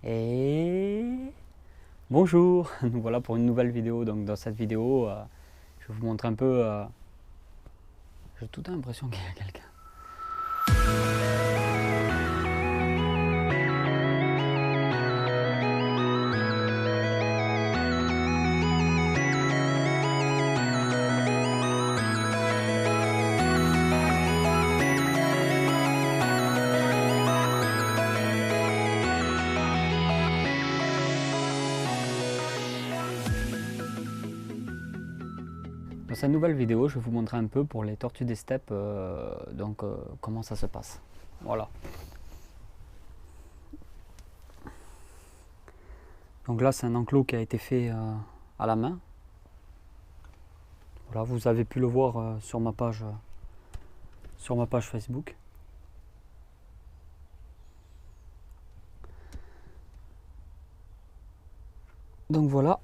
Et bonjour, nous voilà pour une nouvelle vidéo. Donc dans cette vidéo, je vais vous montrer un peu. J'ai toute l'impression qu'il y a quelqu'un. Dans cette nouvelle vidéo, je vais vous montrer un peu pour les tortues des steppes, comment ça se passe. Voilà. Donc là, c'est un enclos qui a été fait à la main. Voilà, vous avez pu le voir sur ma page Facebook. Donc voilà,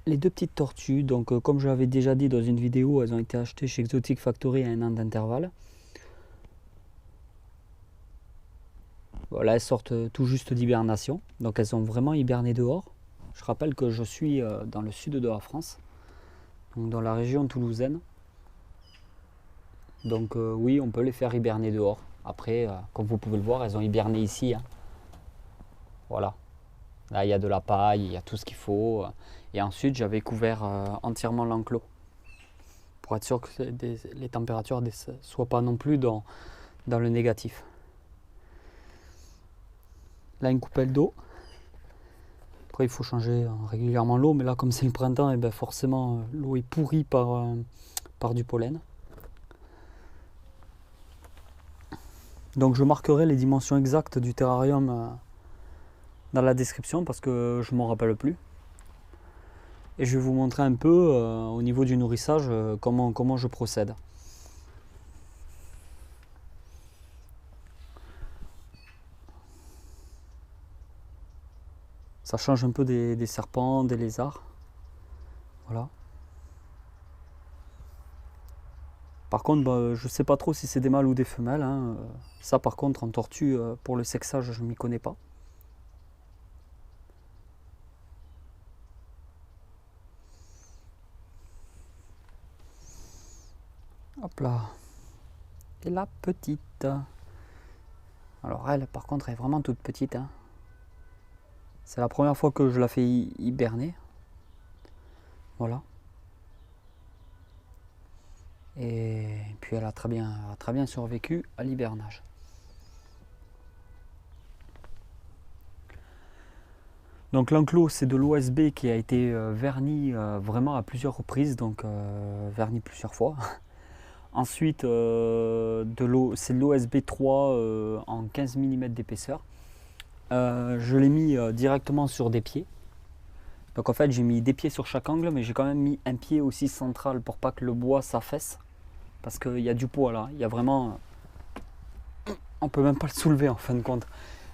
les deux petites tortues. Donc comme je l'avais déjà dit dans une vidéo, elles ont été achetées chez Exotic Factory à un an d'intervalle. Voilà, elles sortent tout juste d'hibernation. Donc elles ont vraiment hiberné dehors. Je rappelle que je suis dans le sud de la France, donc dans la région toulousaine. Donc oui, on peut les faire hiberner dehors. Après, comme vous pouvez le voir, elles ont hiberné ici, hein. Voilà. Là, il y a de la paille, il y a tout ce qu'il faut. Et ensuite, j'avais couvert entièrement l'enclos pour être sûr que les températures ne soient pas non plus dans le négatif. Là, une coupelle d'eau. Après, il faut changer régulièrement l'eau, mais là, comme c'est le printemps, et ben forcément, l'eau est pourrie par du pollen. Donc, je marquerai les dimensions exactes du terrarium dans la description parce que je ne m'en rappelle plus. Et je vais vous montrer un peu au niveau du nourrissage comment je procède. Ça change un peu des serpents, des lézards. Voilà. Par contre, je ne sais pas trop si c'est des mâles ou des femelles, hein. Ça par contre en tortue, pour le sexage, je ne m'y connais pas. Hop là. Et la petite. Alors elle, par contre, elle est vraiment toute petite, hein. C'est la première fois que je la fais hiberner. Voilà. Et puis elle a très bien survécu à l'hibernage. Donc l'enclos, c'est de l'OSB qui a été verni vraiment à plusieurs reprises, donc verni plusieurs fois. Ensuite, c'est de l'OSB 3 en 15 mm d'épaisseur. Je l'ai mis directement sur des pieds. Donc en fait, j'ai mis des pieds sur chaque angle, mais j'ai quand même mis un pied aussi central pour pas que le bois s'affaisse. Parce qu'il y a du poids là, il y a vraiment... On peut même pas le soulever en fin de compte.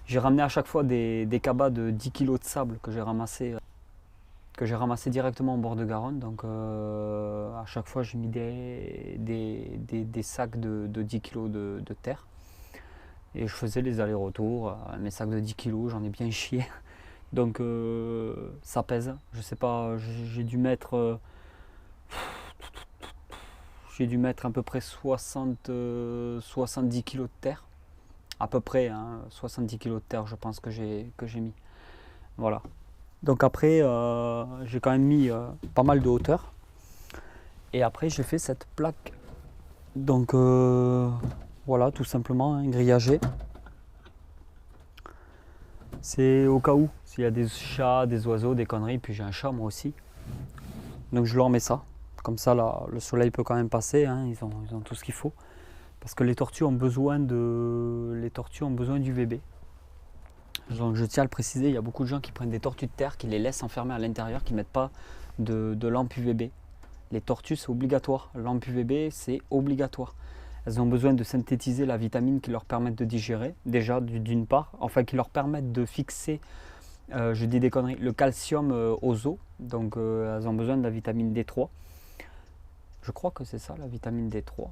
J'ai ramené à chaque fois des cabas de 10 kg de sable que j'ai ramassé directement au bord de Garonne. Donc à chaque fois j'ai mis des sacs de 10 kg de terre. Et je faisais les allers-retours. Mes sacs de 10 kg, j'en ai bien chié. Donc ça pèse. Je sais pas, j'ai dû mettre... à peu près 70 kg de terre. À peu près, hein, 70 kg de terre, je pense que j'ai mis. Voilà. Donc après, j'ai quand même mis pas mal de hauteur. Et après, j'ai fait cette plaque. Donc voilà, tout simplement, hein, grillagé. C'est au cas où, s'il y a des chats, des oiseaux, des conneries. Puis j'ai un chat moi aussi. Donc je leur mets ça. Comme ça, là, le soleil peut quand même passer, hein, ils ont tout ce qu'il faut. Parce que les tortues ont besoin d'UVB. Donc je tiens à le préciser, il y a beaucoup de gens qui prennent des tortues de terre, qui les laissent enfermer à l'intérieur, qui ne mettent pas de lampe UVB. Les tortues, c'est obligatoire. Lampe UVB, c'est obligatoire. Elles ont besoin de synthétiser la vitamine qui leur permet de digérer, déjà d'une part, enfin qui leur permettent de fixer, je dis des conneries, le calcium aux os. Donc elles ont besoin de la vitamine D3. Je crois que c'est ça, la vitamine D3.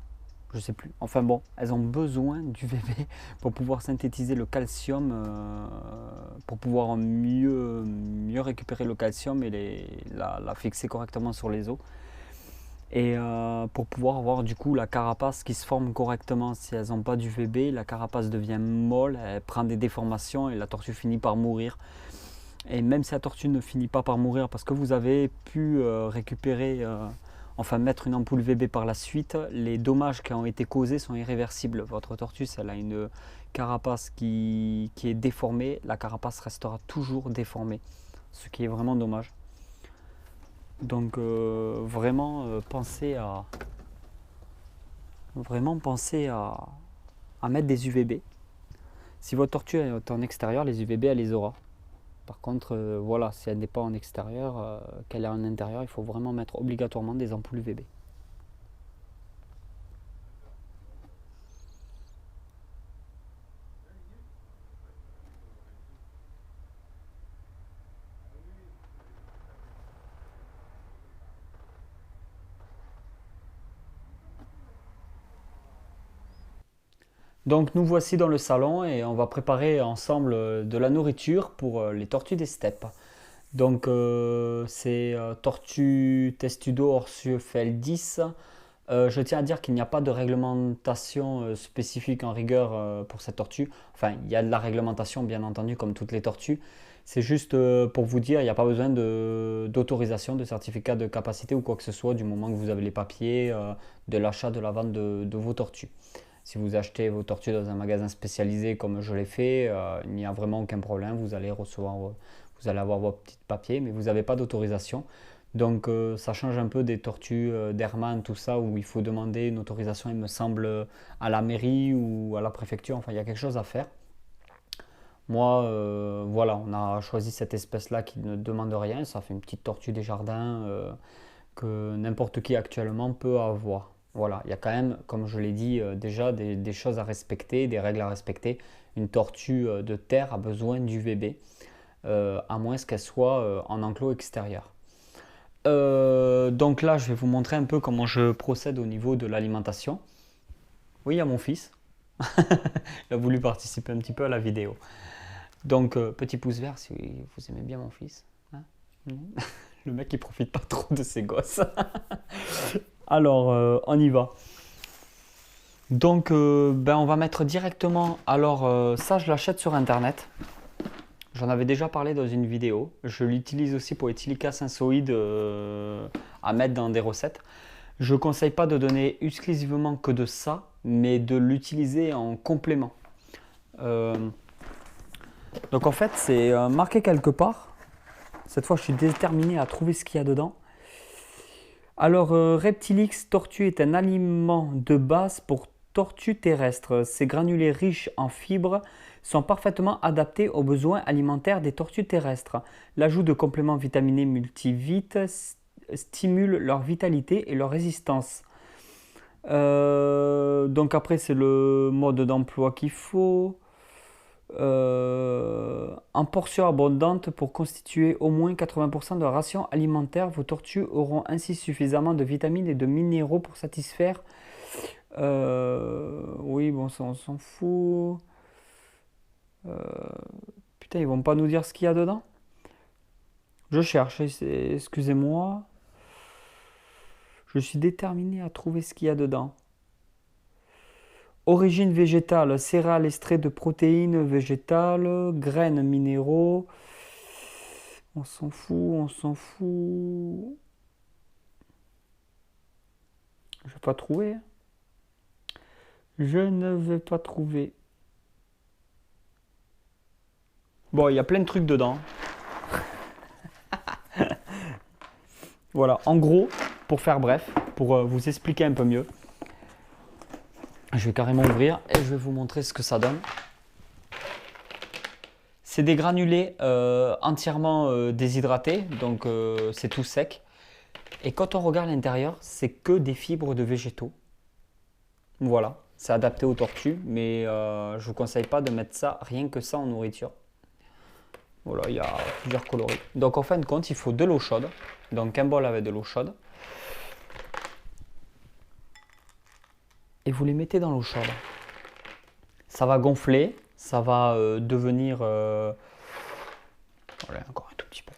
Je sais plus. Enfin bon, elles ont besoin du VB pour pouvoir synthétiser le calcium pour pouvoir mieux récupérer le calcium et la fixer correctement sur les os. Et pour pouvoir avoir du coup la carapace qui se forme correctement. Si elles n'ont pas d'UVB, la carapace devient molle, elle prend des déformations et la tortue finit par mourir. Et même si la tortue ne finit pas par mourir parce que vous avez pu récupérer, enfin mettre une ampoule UVB par la suite, les dommages qui ont été causés sont irréversibles. Votre tortue, si elle a une carapace qui est déformée, la carapace restera toujours déformée, ce qui est vraiment dommage. Donc vraiment pensez à mettre des UVB. Si votre tortue est en extérieur, les UVB elle les aura. Par contre, voilà, si elle n'est pas en extérieur, qu'elle est en intérieur, il faut vraiment mettre obligatoirement des ampoules UVB. Donc nous voici dans le salon et on va préparer ensemble de la nourriture pour les tortues des steppes. Donc c'est tortue testudo Orsieuphel 10. Je tiens à dire qu'il n'y a pas de réglementation spécifique en rigueur pour cette tortue. Enfin, il y a de la réglementation bien entendu comme toutes les tortues. C'est juste pour vous dire, il n'y a pas besoin d'autorisation, de certificat de capacité ou quoi que ce soit du moment que vous avez les papiers de l'achat, de la vente de vos tortues. Si vous achetez vos tortues dans un magasin spécialisé comme je l'ai fait, il n'y a vraiment aucun problème. Vous allez avoir vos petits papiers, mais vous n'avez pas d'autorisation. Donc ça change un peu des tortues d'Hermann, tout ça, où il faut demander une autorisation, il me semble, à la mairie ou à la préfecture. Enfin, il y a quelque chose à faire. Moi, voilà, on a choisi cette espèce-là qui ne demande rien. Ça fait une petite tortue des jardins que n'importe qui actuellement peut avoir. Voilà, il y a quand même, comme je l'ai dit déjà, des choses à respecter, des règles à respecter. Une tortue de terre a besoin d'UVB, à moins qu'elle soit en enclos extérieur. Donc là, je vais vous montrer un peu comment je procède au niveau de l'alimentation. Oui, il y a mon fils. Il a voulu participer un petit peu à la vidéo. Donc, petit pouce vert si vous aimez bien mon fils. Hein. Le mec, il profite pas trop de ses gosses. Alors, on y va. Donc, on va mettre directement. Alors, ça, je l'achète sur internet. J'en avais déjà parlé dans une vidéo. Je l'utilise aussi pour Ethylica synsoïde à mettre dans des recettes. Je ne conseille pas de donner exclusivement que de ça, mais de l'utiliser en complément. Donc en fait, c'est marqué quelque part. Cette fois, je suis déterminé à trouver ce qu'il y a dedans. Alors, Reptilix tortue est un aliment de base pour tortues terrestres. Ces granulés riches en fibres sont parfaitement adaptés aux besoins alimentaires des tortues terrestres. L'ajout de compléments vitaminés multivite stimule leur vitalité et leur résistance. Donc après, c'est le mode d'emploi qu'il faut. En portions abondantes pour constituer au moins 80% de la ration alimentaire, vos tortues auront ainsi suffisamment de vitamines et de minéraux pour satisfaire. Oui, bon, ça on s'en fout. Putain, ils vont pas nous dire ce qu'il y a dedans. Je cherche, excusez-moi. Je suis déterminé à trouver ce qu'il y a dedans. Origine végétale, céréales extraits de protéines végétales, graines minéraux. On s'en fout, on s'en fout. Je vais pas trouver. Je ne vais pas trouver. Bon, il y a plein de trucs dedans. Voilà, en gros, pour faire bref, pour vous expliquer un peu mieux, je vais carrément ouvrir et je vais vous montrer ce que ça donne. C'est des granulés entièrement déshydratés, donc c'est tout sec. Et quand on regarde l'intérieur, c'est que des fibres de végétaux. Voilà, c'est adapté aux tortues, mais je ne vous conseille pas de mettre ça, rien que ça en nourriture. Voilà, il y a plusieurs coloris. Donc en fin de compte, il faut de l'eau chaude. Donc un bol avec de l'eau chaude. Et vous les mettez dans l'eau chaude. Ça va gonfler, ça va devenir Voilà, encore un tout petit peu.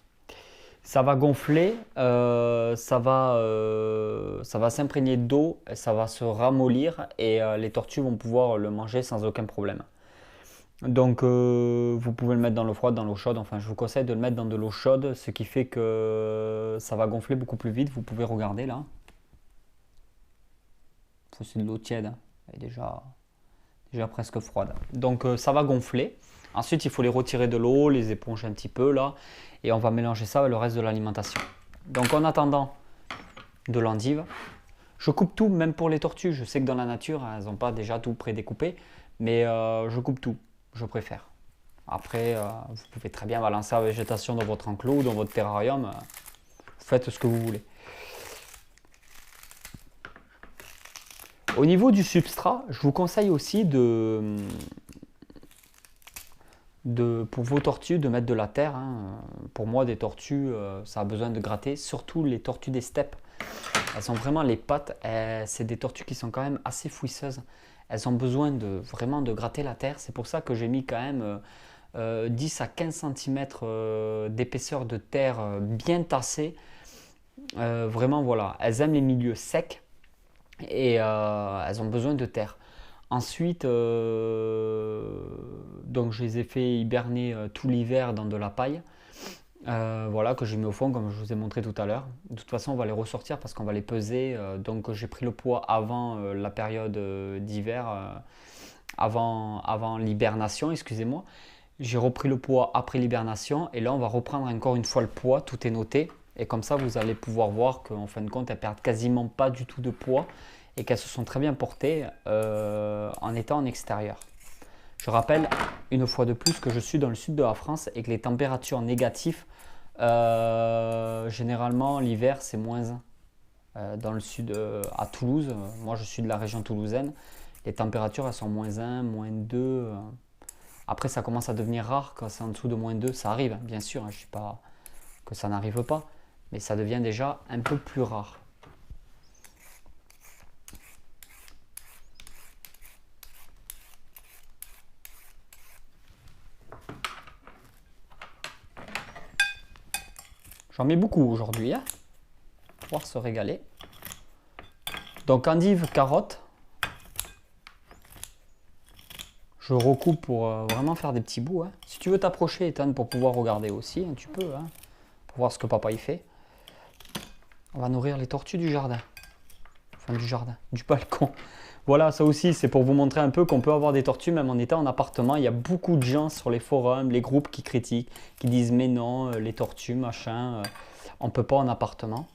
Ça va gonfler, ça va s'imprégner d'eau, ça va se ramollir et les tortues vont pouvoir le manger sans aucun problème. Donc vous pouvez le mettre dans l'eau froide, dans l'eau chaude, enfin je vous conseille de le mettre dans de l'eau chaude, ce qui fait que ça va gonfler beaucoup plus vite. Vous pouvez regarder là. C'est de l'eau tiède, hein. Elle est déjà presque froide. Donc ça va gonfler. Ensuite il faut les retirer de l'eau, les éponger un petit peu là, et on va mélanger ça avec le reste de l'alimentation. Donc en attendant de l'endive, je coupe tout, même pour les tortues. Je sais que dans la nature, elles n'ont pas déjà tout prédécoupé, mais je coupe tout, je préfère. Après, vous pouvez très bien balancer la végétation dans votre enclos ou dans votre terrarium. Faites ce que vous voulez. Au niveau du substrat, je vous conseille aussi pour vos tortues de mettre de la terre, hein. Pour moi, des tortues, ça a besoin de gratter, surtout les tortues des steppes. Elles ont vraiment les pattes, c'est des tortues qui sont quand même assez fouisseuses. Elles ont besoin vraiment de gratter la terre. C'est pour ça que j'ai mis quand même 10 à 15 cm d'épaisseur de terre bien tassée. Vraiment, voilà, elles aiment les milieux secs et elles ont besoin de terre. Ensuite, donc je les ai fait hiberner tout l'hiver dans de la paille. Voilà, que j'ai mis au fond comme je vous ai montré tout à l'heure. De toute façon on va les ressortir parce qu'on va les peser. Donc j'ai pris le poids avant la période d'hiver, avant l'hibernation, excusez-moi. J'ai repris le poids après l'hibernation et là on va reprendre encore une fois le poids, tout est noté. Et comme ça vous allez pouvoir voir qu'en fin de compte elles perdent quasiment pas du tout de poids et qu'elles se sont très bien portées en étant en extérieur. Je rappelle une fois de plus que je suis dans le sud de la France et que les températures négatives, généralement l'hiver c'est -1. Dans le sud, à Toulouse, moi je suis de la région toulousaine, les températures elles sont -1, -2. Après ça commence à devenir rare quand c'est en dessous de -2, ça arrive bien sûr, hein, je ne dis pas que ça n'arrive pas, mais ça devient déjà un peu plus rare. J'en mets beaucoup aujourd'hui, hein, pour pouvoir se régaler. Donc endive, carotte. Je recoupe pour vraiment faire des petits bouts, hein. Si tu veux t'approcher, Ethan, pour pouvoir regarder aussi, hein, tu peux, hein, pour voir ce que papa y fait. On va nourrir les tortues du jardin. Enfin du balcon. Voilà, ça aussi, c'est pour vous montrer un peu qu'on peut avoir des tortues même en étant en appartement. Il y a beaucoup de gens sur les forums, les groupes qui critiquent, qui disent mais non, les tortues, machin, on ne peut pas en appartement.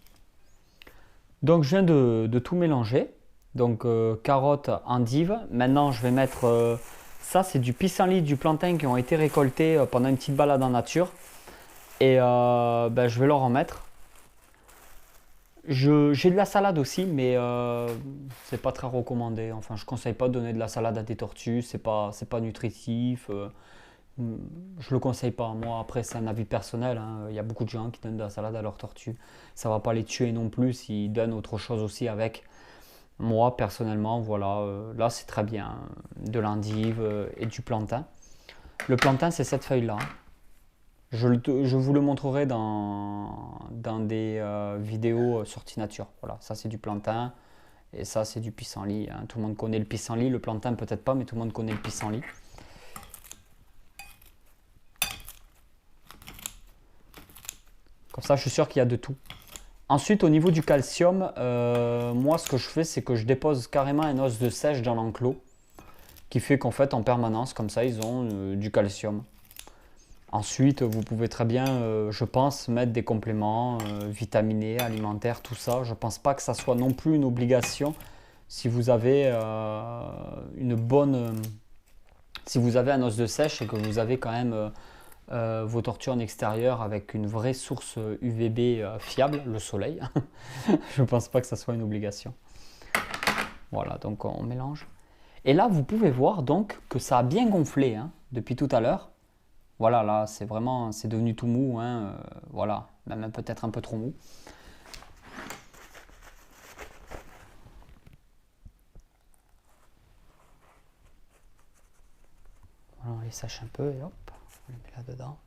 Donc je viens de tout mélanger. Donc carottes, endives. Maintenant je vais mettre, ça c'est du pissenlit, du plantain qui ont été récoltés pendant une petite balade en nature. Et je vais leur en mettre. J'ai de la salade aussi, mais c'est pas très recommandé. Enfin, je conseille pas de donner de la salade à des tortues, c'est pas nutritif. Je le conseille pas. Moi, après, c'est un avis personnel, hein. Il y a beaucoup de gens qui donnent de la salade à leurs tortues. Ça va pas les tuer non plus s'ils donnent autre chose aussi avec. Moi, personnellement, voilà, là c'est très bien. De l'endive et du plantain. Le plantain, c'est cette feuille-là. Je vous le montrerai dans des vidéos sorties nature. Voilà, ça c'est du plantain et ça c'est du pissenlit, hein. Tout le monde connaît le pissenlit, le plantain peut-être pas, mais tout le monde connaît le pissenlit. Comme ça, je suis sûr qu'il y a de tout. Ensuite, au niveau du calcium, moi ce que je fais, c'est que je dépose carrément un os de sèche dans l'enclos, qui fait qu'en fait en permanence, comme ça, ils ont du calcium. Ensuite, vous pouvez très bien, je pense, mettre des compléments vitaminés, alimentaires, tout ça. Je ne pense pas que ça soit non plus une obligation si vous avez si vous avez un os de sèche et que vous avez quand même vos tortues en extérieur avec une vraie source UVB fiable, le soleil. Je ne pense pas que ça soit une obligation. Voilà, donc on mélange. Et là, vous pouvez voir donc que ça a bien gonflé, hein, depuis tout à l'heure. Voilà, là, c'est vraiment, c'est devenu tout mou, hein, voilà, même peut-être un peu trop mou. Voilà, on les sèche un peu et hop, on les met là-dedans.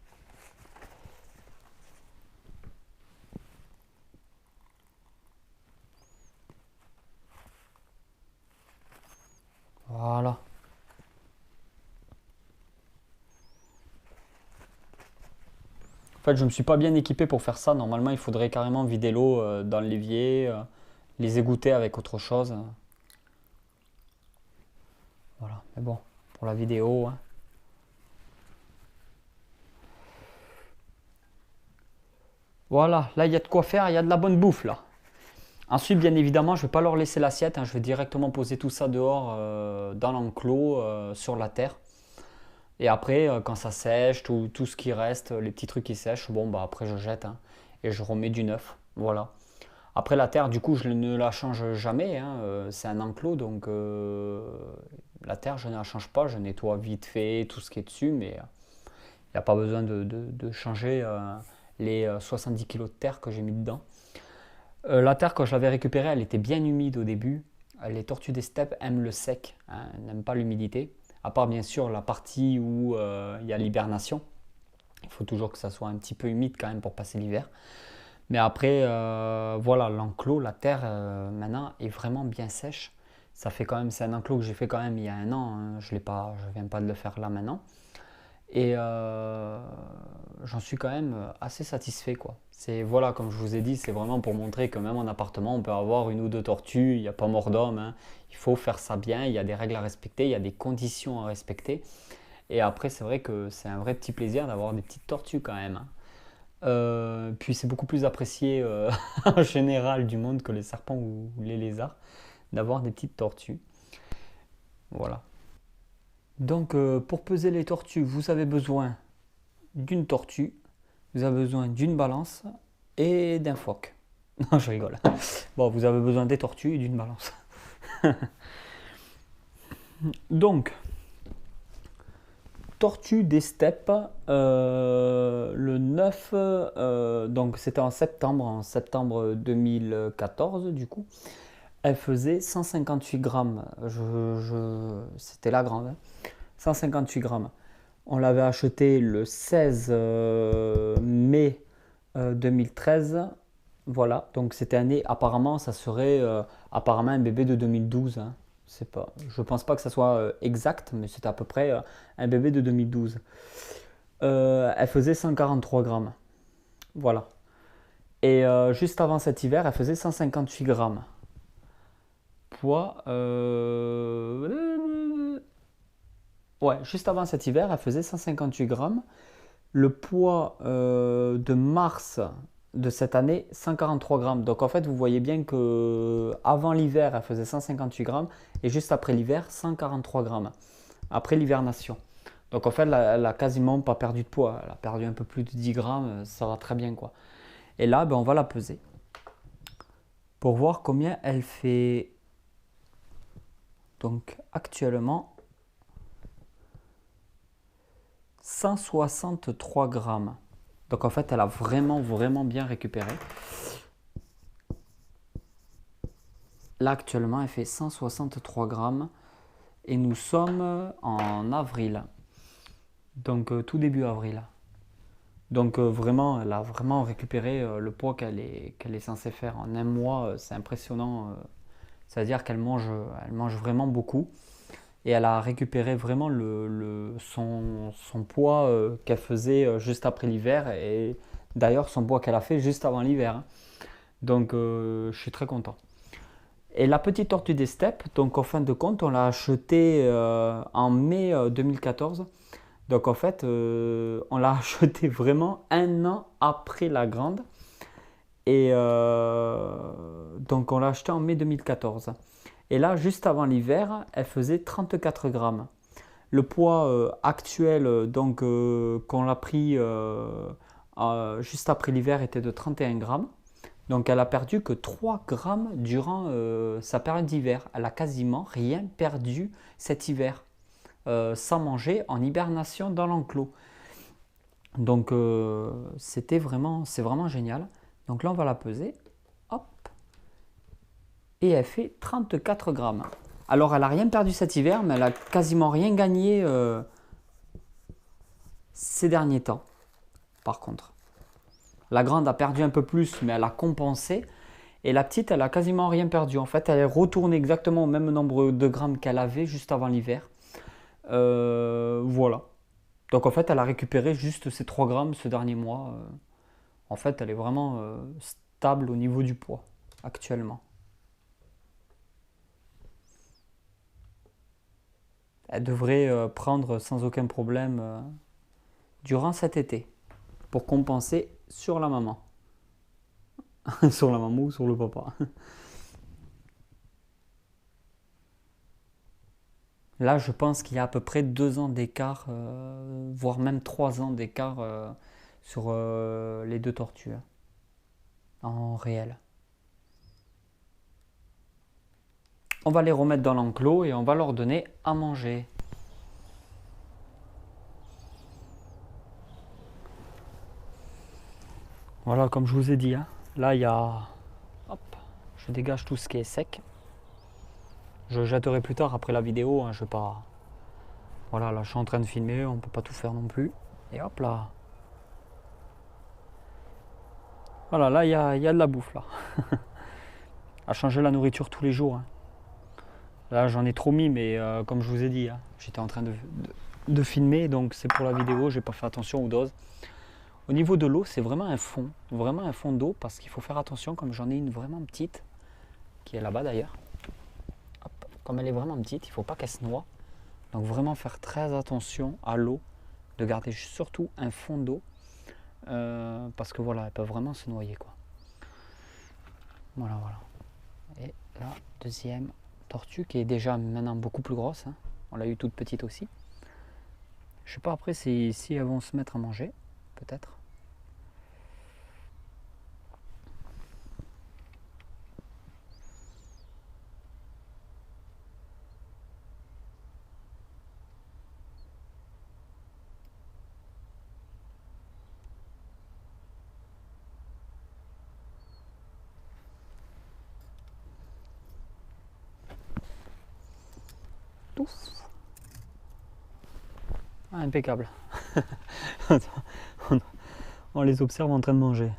En fait, je ne me suis pas bien équipé pour faire ça. Normalement, il faudrait carrément vider l'eau dans l'évier, les égoutter avec autre chose. Voilà, mais bon, pour la vidéo, hein. Voilà, là, il y a de quoi faire, il y a de la bonne bouffe, là. Ensuite, bien évidemment, je ne vais pas leur laisser l'assiette, hein. Je vais directement poser tout ça dehors, dans l'enclos, sur la terre. Et après, quand ça sèche, tout ce qui reste, les petits trucs qui sèchent, bon, bah après, je jette, hein, et je remets du neuf. Voilà. Après, la terre, du coup, je ne la change jamais, hein. C'est un enclos, donc la terre, je ne la change pas. Je nettoie vite fait tout ce qui est dessus, mais il n'y a pas besoin de changer les 70 kilos de terre que j'ai mis dedans. La terre, quand je l'avais récupérée, elle était bien humide au début. Les tortues des steppes aiment le sec, hein, n'aiment pas l'humidité. À part bien sûr la partie où il y a l'hibernation. Il faut toujours que ça soit un petit peu humide quand même pour passer l'hiver. Mais après, voilà, l'enclos, la terre maintenant est vraiment bien sèche. Ça fait quand même, c'est un enclos que j'ai fait quand même il y a un an, hein. Je viens pas de le faire là maintenant. Et j'en suis quand même assez satisfait, quoi. C'est, voilà, comme je vous ai dit, c'est vraiment pour montrer que même en appartement, on peut avoir une ou deux tortues, il n'y a pas mort d'homme, hein. Il faut faire ça bien, il y a des règles à respecter, il y a des conditions à respecter. Et après, c'est vrai que c'est un vrai petit plaisir d'avoir des petites tortues quand même, hein. Puis c'est beaucoup plus apprécié en général du monde que les serpents ou les lézards, d'avoir des petites tortues. Voilà. Donc pour peser les tortues, vous avez besoin d'une tortue, vous avez besoin d'une balance et d'un phoque. Non, je rigole. Bon, vous avez besoin des tortues et d'une balance. Donc, tortue des steppes, le 9, donc c'était en septembre 2014 du coup. Elle faisait 158 grammes. C'était la grande, hein. 158 grammes. On l'avait acheté le 16 mai 2013. Voilà, donc cette année, apparemment, ça serait apparemment un bébé de 2012, hein. C'est pas, je pense pas que ça soit exact, mais c'est à peu près un bébé de 2012. Elle faisait 143 grammes. Voilà. Et juste avant cet hiver, elle faisait 158 grammes. Poids. Ouais, juste avant cet hiver, elle faisait 158 grammes. Le poids de mars de cette année, 143 grammes. Donc en fait, vous voyez bien que avant l'hiver, elle faisait 158 grammes et juste après l'hiver, 143 grammes. Après l'hivernation. Donc en fait, elle a quasiment pas perdu de poids. Elle a perdu un peu plus de 10 grammes, ça va très bien, quoi. Et là, ben, on va la peser pour voir combien elle fait. Donc actuellement, 163 grammes. Donc en fait, elle a vraiment, vraiment bien récupéré. Là, actuellement, elle fait 163 grammes. Et nous sommes en avril. Donc tout début avril. Donc vraiment, elle a vraiment récupéré le poids qu'elle est censée faire en un mois. C'est impressionnant. C'est-à-dire qu'elle elle mange vraiment beaucoup. Et elle a récupéré vraiment son poids qu'elle faisait juste après l'hiver. Et d'ailleurs, son poids qu'elle a fait juste avant l'hiver, hein. Donc je suis très content. Et la petite tortue des steppes, donc en fin de compte, on l'a achetée en mai 2014. Donc en fait, on l'a achetée vraiment un an après la grande. Et donc on l'a achetée en mai 2014. Et là, juste avant l'hiver, elle faisait 34 grammes. Le poids actuel, donc qu'on l'a pris juste après l'hiver, était de 31 grammes. Donc elle a perdu que 3 grammes durant sa période d'hiver. Elle a quasiment rien perdu cet hiver sans manger en hibernation dans l'enclos. Donc c'est vraiment génial. Donc là on va la peser. Hop. Et elle fait 34 grammes. Alors elle n'a rien perdu cet hiver, mais elle a quasiment rien gagné ces derniers temps. Par contre. La grande a perdu un peu plus, mais elle a compensé. Et la petite, elle a quasiment rien perdu. En fait, elle est retournée exactement au même nombre de grammes qu'elle avait juste avant l'hiver. Voilà. Donc en fait, elle a récupéré juste ces 3 grammes ce dernier mois. En fait, elle est vraiment stable au niveau du poids actuellement. Elle devrait prendre sans aucun problème durant cet été pour compenser sur la maman. Sur la maman ou sur le papa. Là, je pense qu'il y a à peu près 2 ans d'écart, voire même 3 ans d'écart sur les deux tortues, hein, en réel. On va les remettre dans l'enclos et on va leur donner à manger. Voilà, comme je vous ai dit, hein, là il y a... Hop, je dégage tout ce qui est sec. Je jetterai plus tard après la vidéo, hein, je vais pas... Voilà, là je suis en train de filmer, on peut pas tout faire non plus. Et hop là. Voilà, là il y a de la bouffe là. À changer la nourriture tous les jours, hein. Là j'en ai trop mis, mais comme je vous ai dit, hein, j'étais en train de filmer, donc c'est pour la vidéo, j'ai pas fait attention aux doses. Au niveau de l'eau, c'est vraiment un fond d'eau, parce qu'il faut faire attention, comme j'en ai une vraiment petite, qui est là-bas d'ailleurs. Hop, comme elle est vraiment petite, il ne faut pas qu'elle se noie. Donc vraiment faire très attention à l'eau, de garder surtout un fond d'eau, parce que voilà, elle peut vraiment se noyer, quoi. Voilà, voilà. Et la deuxième tortue, qui est déjà maintenant beaucoup plus grosse, hein. On l'a eu toute petite aussi. Je sais pas après si elles vont se mettre à manger, peut-être. Ah, impeccable. On les observe en train de manger.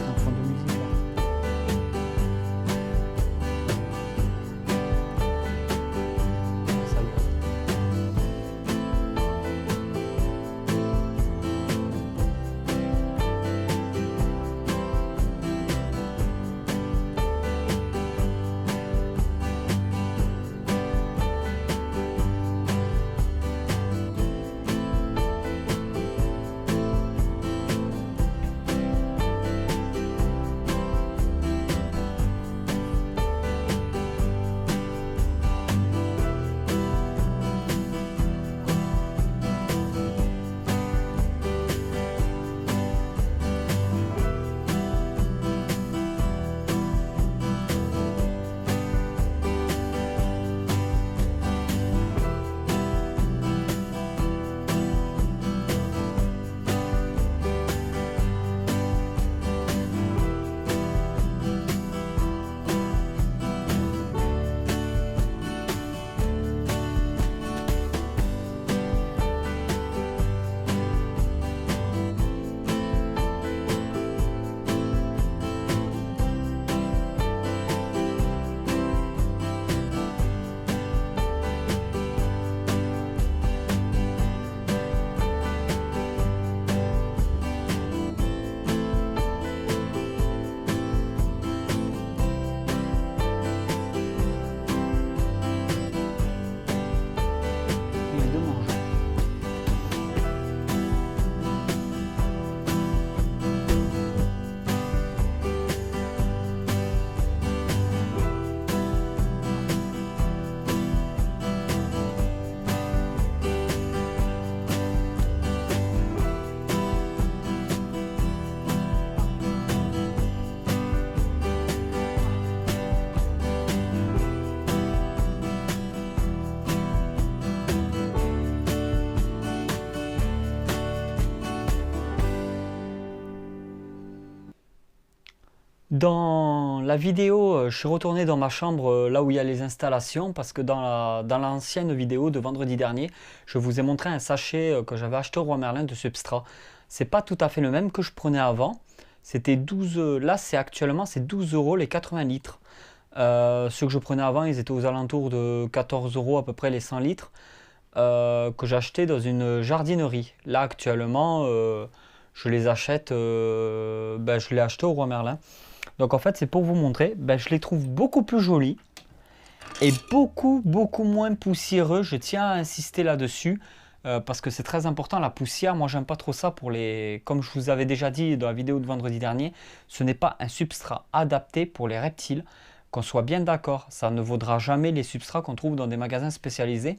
Un fond de musique là. Dans la vidéo, je suis retourné dans ma chambre là où il y a les installations parce que dans l'ancienne vidéo de vendredi dernier, je vous ai montré un sachet que j'avais acheté au Roi Merlin de substrat. C'est pas tout à fait le même que je prenais avant. C'était 12, là c'est actuellement c'est 12 euros les 80 litres. Ceux que je prenais avant, ils étaient aux alentours de 14 euros à peu près les 100 litres que j'achetais dans une jardinerie. Là actuellement, je les achète, je l'ai acheté au Roi Merlin. Donc en fait, c'est pour vous montrer, je les trouve beaucoup plus jolis et beaucoup moins poussiéreux. Je tiens à insister là-dessus parce que c'est très important la poussière. Moi, j'aime pas trop ça pour les. Comme je vous avais déjà dit dans la vidéo de vendredi dernier, ce n'est pas un substrat adapté pour les reptiles. Qu'on soit bien d'accord, ça ne vaudra jamais les substrats qu'on trouve dans des magasins spécialisés.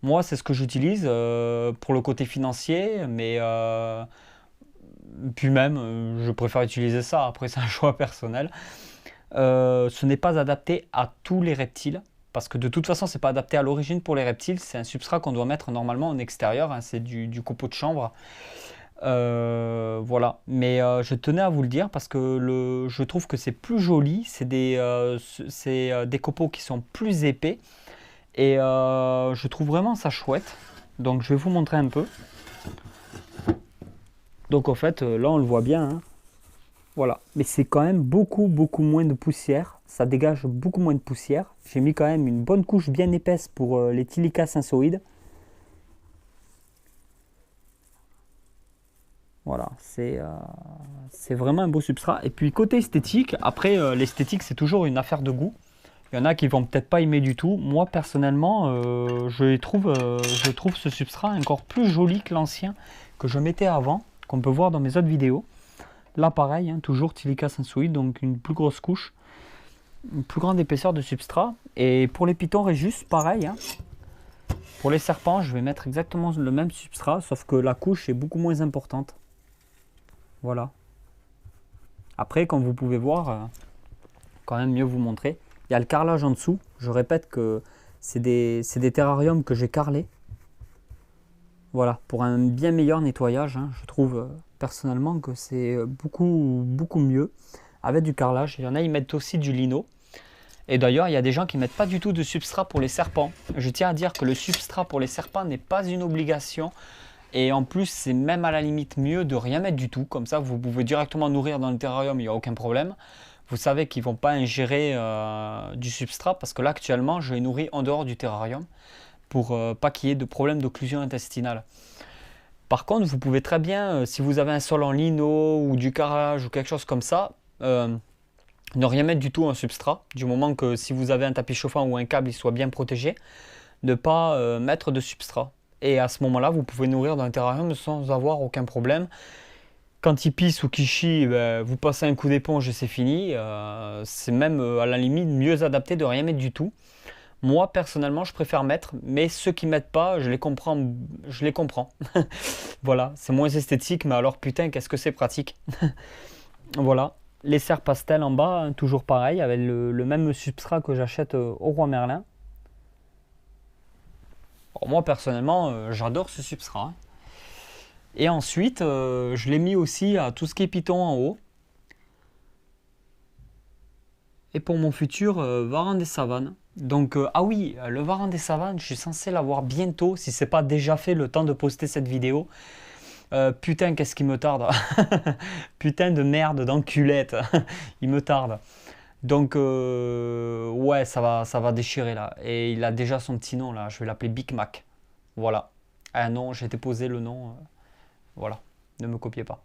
Moi, c'est ce que j'utilise pour le côté financier, mais puis même, je préfère utiliser ça. Après, c'est un choix personnel. Ce n'est pas adapté à tous les reptiles. Parce que de toute façon, c'est pas adapté à l'origine pour les reptiles. C'est un substrat qu'on doit mettre normalement en extérieur. Hein, c'est du copeau de chanvre. Voilà. Mais je tenais à vous le dire parce que je trouve que c'est plus joli. C'est des copeaux qui sont plus épais. Et je trouve vraiment ça chouette. Donc je vais vous montrer un peu. Donc en fait, là on le voit bien. Hein. Voilà. Mais c'est quand même beaucoup moins de poussière. Ça dégage beaucoup moins de poussière. J'ai mis quand même une bonne couche bien épaisse pour les Tilica synsoïdes. Voilà, c'est vraiment un beau substrat. Et puis côté esthétique, après l'esthétique c'est toujours une affaire de goût. Il y en a qui vont peut-être pas aimer du tout. Moi personnellement, je trouve ce substrat encore plus joli que l'ancien que je mettais avant, qu'on peut voir dans mes autres vidéos. Là pareil, hein, toujours Tilica synsoïde, donc une plus grosse couche, une plus grande épaisseur de substrat. Et pour les pitons Réjus, pareil. Hein. Pour les serpents, je vais mettre exactement le même substrat, sauf que la couche est beaucoup moins importante. Voilà. Après, comme vous pouvez voir, quand même mieux vous montrer, il y a le carrelage en dessous. Je répète que c'est des terrariums que j'ai carrelés. Voilà, pour un bien meilleur nettoyage, hein, je trouve personnellement que c'est beaucoup mieux avec du carrelage. Il y en a, ils mettent aussi du lino. Et d'ailleurs, il y a des gens qui ne mettent pas du tout de substrat pour les serpents. Je tiens à dire que le substrat pour les serpents n'est pas une obligation. Et en plus, c'est même à la limite mieux de rien mettre du tout. Comme ça, vous pouvez directement nourrir dans le terrarium, il n'y a aucun problème. Vous savez qu'ils ne vont pas ingérer du substrat parce que là, actuellement, je les nourris en dehors du terrarium pour pas qu'il y ait de problème d'occlusion intestinale. Par contre, vous pouvez très bien, si vous avez un sol en lino ou du carrelage ou quelque chose comme ça, ne rien mettre du tout en substrat, du moment que si vous avez un tapis chauffant ou un câble, il soit bien protégé, ne pas mettre de substrat. Et à ce moment-là, vous pouvez nourrir dans un terrarium sans avoir aucun problème. Quand il pisse ou qu'il chie, vous passez un coup d'éponge et c'est fini. C'est même à la limite mieux adapté de rien mettre du tout. Moi, personnellement, je préfère mettre, mais ceux qui mettent pas, je les comprends. Je les comprends. Voilà, c'est moins esthétique, mais alors putain, qu'est-ce que c'est pratique. Voilà, les serres pastel en bas, hein, toujours pareil, avec le même substrat que j'achète au Roi Merlin. Bon, moi, personnellement, j'adore ce substrat. Hein. Et ensuite, je l'ai mis aussi à tout ce qui est piton en haut. Et pour mon futur varan des savanes. Donc, ah oui, le varan des savanes, je suis censé l'avoir bientôt, si c'est pas déjà fait le temps de poster cette vidéo. Putain, qu'est-ce qui me tarde. Putain de merde, d'enculette. Il me tarde. Donc, ouais, ça va déchirer là. Et il a déjà son petit nom là, je vais l'appeler Big Mac. Voilà. Ah non, j'ai déposé le nom. Voilà, ne me copiez pas.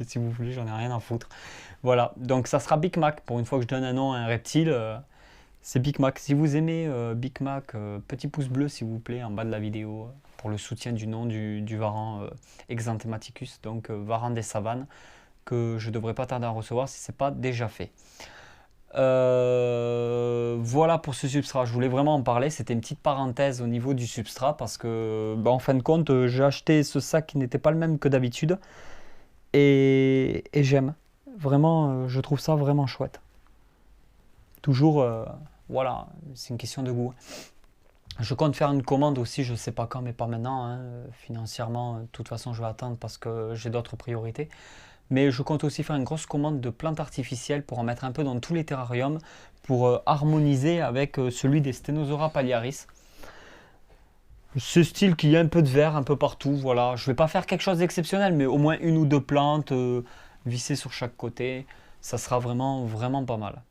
Si vous voulez, j'en ai rien à foutre. Voilà, donc ça sera Big Mac. Pour une fois que je donne un nom à un reptile, c'est Big Mac. Si vous aimez Big Mac, petit pouce bleu s'il vous plaît en bas de la vidéo pour le soutien du nom du varan Exanthematicus, donc varan des savanes, que je devrais pas tarder à recevoir si c'est pas déjà fait. Voilà pour ce substrat, je voulais vraiment en parler, c'était une petite parenthèse au niveau du substrat parce que en fin de compte j'ai acheté ce sac qui n'était pas le même que d'habitude et j'aime, vraiment je trouve ça vraiment chouette. Toujours, voilà, c'est une question de goût. Je compte faire une commande aussi, je sais pas quand mais pas maintenant, hein. Financièrement de toute façon je vais attendre parce que j'ai d'autres priorités. Mais je compte aussi faire une grosse commande de plantes artificielles pour en mettre un peu dans tous les terrariums pour harmoniser avec celui des Stenosauria palliaris. Ce style qu'il y a un peu de vert un peu partout, voilà. Je vais pas faire quelque chose d'exceptionnel, mais au moins une ou deux plantes vissées sur chaque côté. Ça sera vraiment, vraiment pas mal.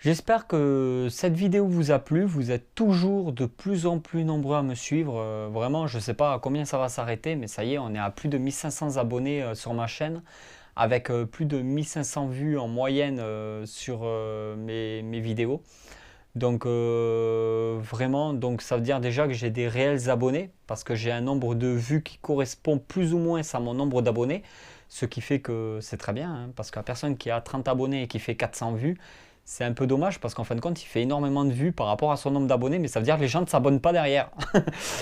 J'espère que cette vidéo vous a plu. Vous êtes toujours de plus en plus nombreux à me suivre. Vraiment, je ne sais pas à combien ça va s'arrêter, mais ça y est, on est à plus de 1500 abonnés sur ma chaîne, avec plus de 1500 vues en moyenne sur mes vidéos. Donc vraiment, donc ça veut dire déjà que j'ai des réels abonnés, parce que j'ai un nombre de vues qui correspond plus ou moins à mon nombre d'abonnés, ce qui fait que c'est très bien, hein, parce qu'à personne qui a 30 abonnés et qui fait 400 vues, c'est un peu dommage, parce qu'en fin de compte, il fait énormément de vues par rapport à son nombre d'abonnés, mais ça veut dire que les gens ne s'abonnent pas derrière.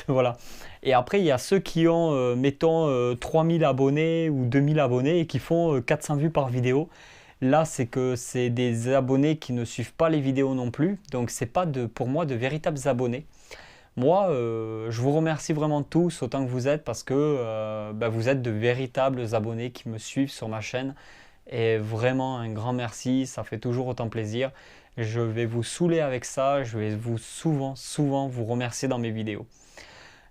Voilà. Et après, il y a ceux qui ont, mettons, 3000 abonnés ou 2000 abonnés et qui font 400 vues par vidéo. Là, c'est que c'est des abonnés qui ne suivent pas les vidéos non plus. Donc, c'est pas pour moi de véritables abonnés. Moi, je vous remercie vraiment tous autant que vous êtes, parce que vous êtes de véritables abonnés qui me suivent sur ma chaîne. Et vraiment un grand merci, ça fait toujours autant plaisir. Je vais vous saouler avec ça, je vais souvent vous remercier dans mes vidéos.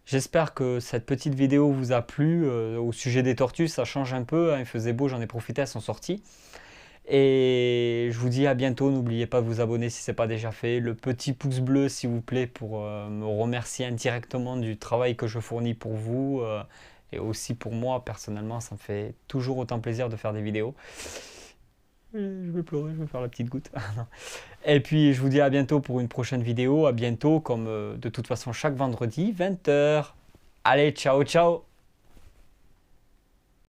J'espère que cette petite vidéo vous a plu. Au sujet des tortues, ça change un peu, hein, il faisait beau, j'en ai profité, elles sont sorties. Et je vous dis à bientôt, n'oubliez pas de vous abonner si ce n'est pas déjà fait. Le petit pouce bleu s'il vous plaît pour me remercier indirectement du travail que je fournis pour vous. Et aussi pour moi, personnellement, ça me fait toujours autant plaisir de faire des vidéos. Je vais pleurer, je vais faire la petite goutte. Et puis je vous dis à bientôt pour une prochaine vidéo. À bientôt, comme de toute façon chaque vendredi, 20 h. Allez, ciao, ciao!